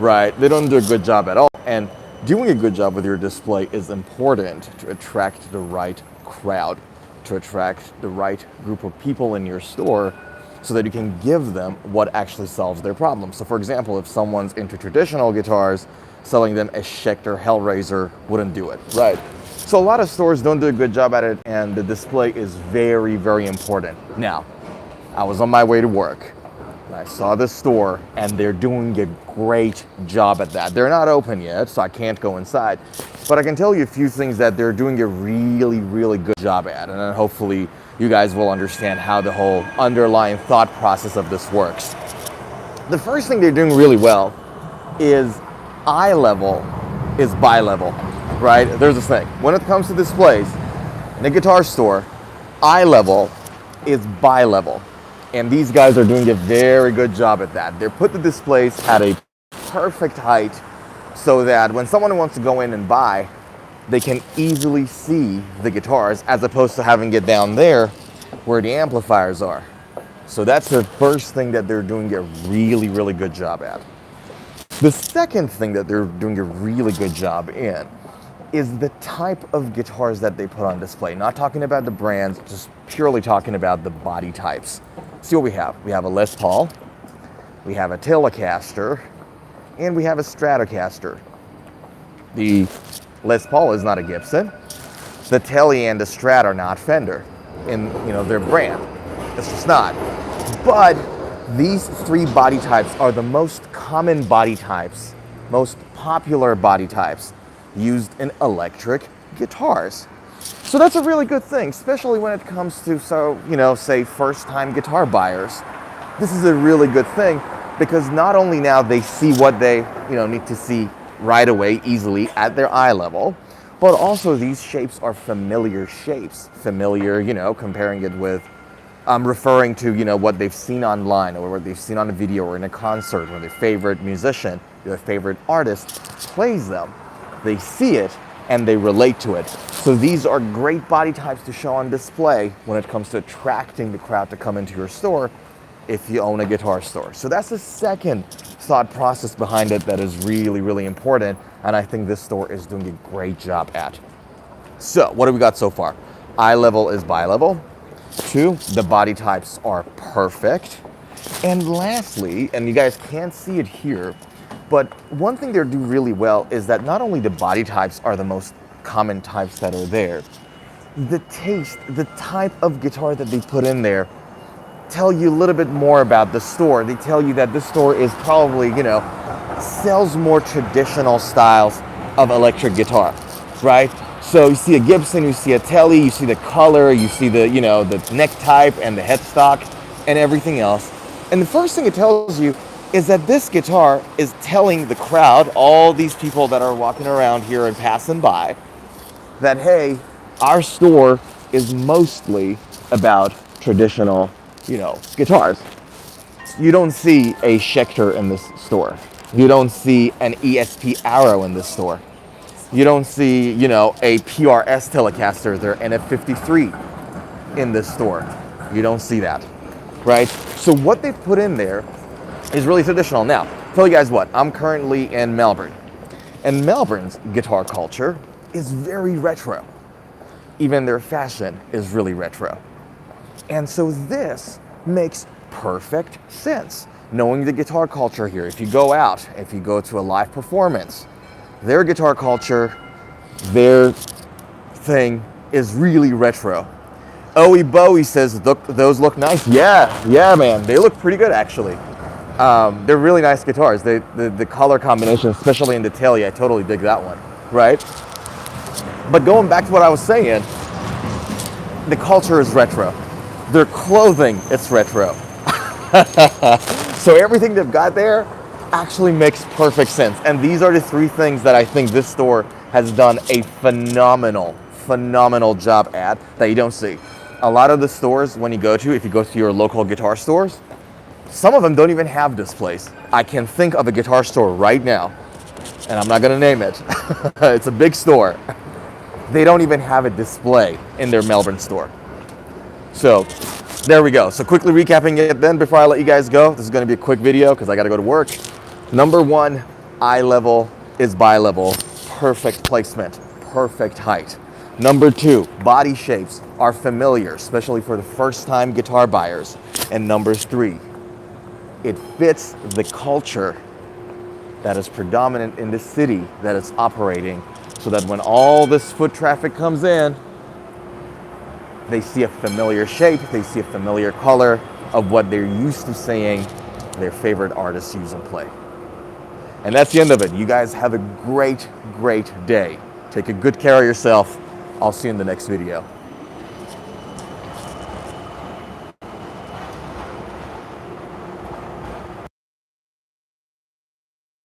right? They don't do a good job at all. And doing a good job with your display is important to attract the right crowd, to attract the right group of people in your store so that you can give them what actually solves their problem. So for example, if someone's into traditional guitars, selling them a Schecter Hellraiser wouldn't do it, right? So a lot of stores don't do a good job at it, and the display is very, very important. Now, I was on my way to work. I saw this store, and they're doing a great job at that. They're not open yet, so I can't go inside. But I can tell you a few things that they're doing a really, really good job at. And then hopefully you guys will understand how the whole underlying thought process of this works. The first thing they're doing really well is eye level is bi-level, right? There's this thing. When it comes to displays in a guitar store, eye level is bi-level. And these guys are doing a very good job at that. They put the displays at a perfect height so that when someone wants to go in and buy, they can easily see the guitars as opposed to having it down there where the amplifiers are. So that's the first thing that they're doing a really, really good job at. The second thing that they're doing a really good job in is the type of guitars that they put on display. Not talking about the brands, just purely talking about the body types. See what we have. We have a Les Paul, we have a Telecaster, and we have a Stratocaster. The Les Paul is not a Gibson. The Tele and the Strat are not Fender in their brand. It's just not. But these three body types are the most common body types, most popular body types used in electric guitars. So that's a really good thing, especially when it comes to, say first-time guitar buyers. This is a really good thing because not only now they see what they, need to see right away, easily at their eye level, but also these shapes are familiar shapes. Familiar, comparing it with, referring to, what they've seen online or what they've seen on a video or in a concert where their favorite musician, their favorite artist plays them. They see it and they relate to it. So these are great body types to show on display when it comes to attracting the crowd to come into your store if you own a guitar store. So that's the second thought process behind it that is really, really important, and I think this store is doing a great job at. So what do we got so far? Eye level is bi-level. 2, the body types are perfect. And lastly, and you guys can't see it here, but one thing they do really well is that not only the body types are the most common types that are there, the taste, the type of guitar that they put in there tell you a little bit more about the store. They tell you that this store is probably, sells more traditional styles of electric guitar, right? So you see a Gibson, you see a Tele, you see the color, you see the, the neck type and the headstock and everything else. And the first thing it tells you is that this guitar is telling the crowd, all these people that are walking around here and passing by, that, hey, our store is mostly about traditional, guitars. You don't see a Schecter in this store. You don't see an ESP Arrow in this store. You don't see, a PRS Telecaster, their NF53 in this store. You don't see that, right? So what they've put in there is really traditional. Now, tell you guys what, I'm currently in Melbourne, and Melbourne's guitar culture is very retro. Even their fashion is really retro. And so this makes perfect sense. Knowing the guitar culture here, if you go out, if you go to a live performance, their guitar culture, their thing is really retro. Owie Bowie says, look, those look nice. Yeah, man, they look pretty good actually. They're really nice guitars. The color combination, especially in the Tele, I totally dig that one, right? But going back to what I was saying, the culture is retro. Their clothing is retro. So everything they've got there actually makes perfect sense. And these are the three things that I think this store has done a phenomenal job at that you don't see. A lot of the stores, when you go to, if you go to your local guitar stores, some of them don't even have displays. I can think of a guitar store right now, and I'm not gonna name it. It's a big store. They don't even have a display in their Melbourne store. So there we go. So quickly recapping it then before I let you guys go. This is gonna be a quick video because I gotta go to work. Number one, eye level is bi-level, perfect placement, perfect height. Number 2, body shapes are familiar, especially for the first time guitar buyers. And number 3, it fits the culture that is predominant in the city that it's operating, so that when all this foot traffic comes in, they see a familiar shape, they see a familiar color of what they're used to seeing their favorite artists use and play. And that's the end of it. You guys have a great, great day. Take a good care of yourself. I'll see you in the next video.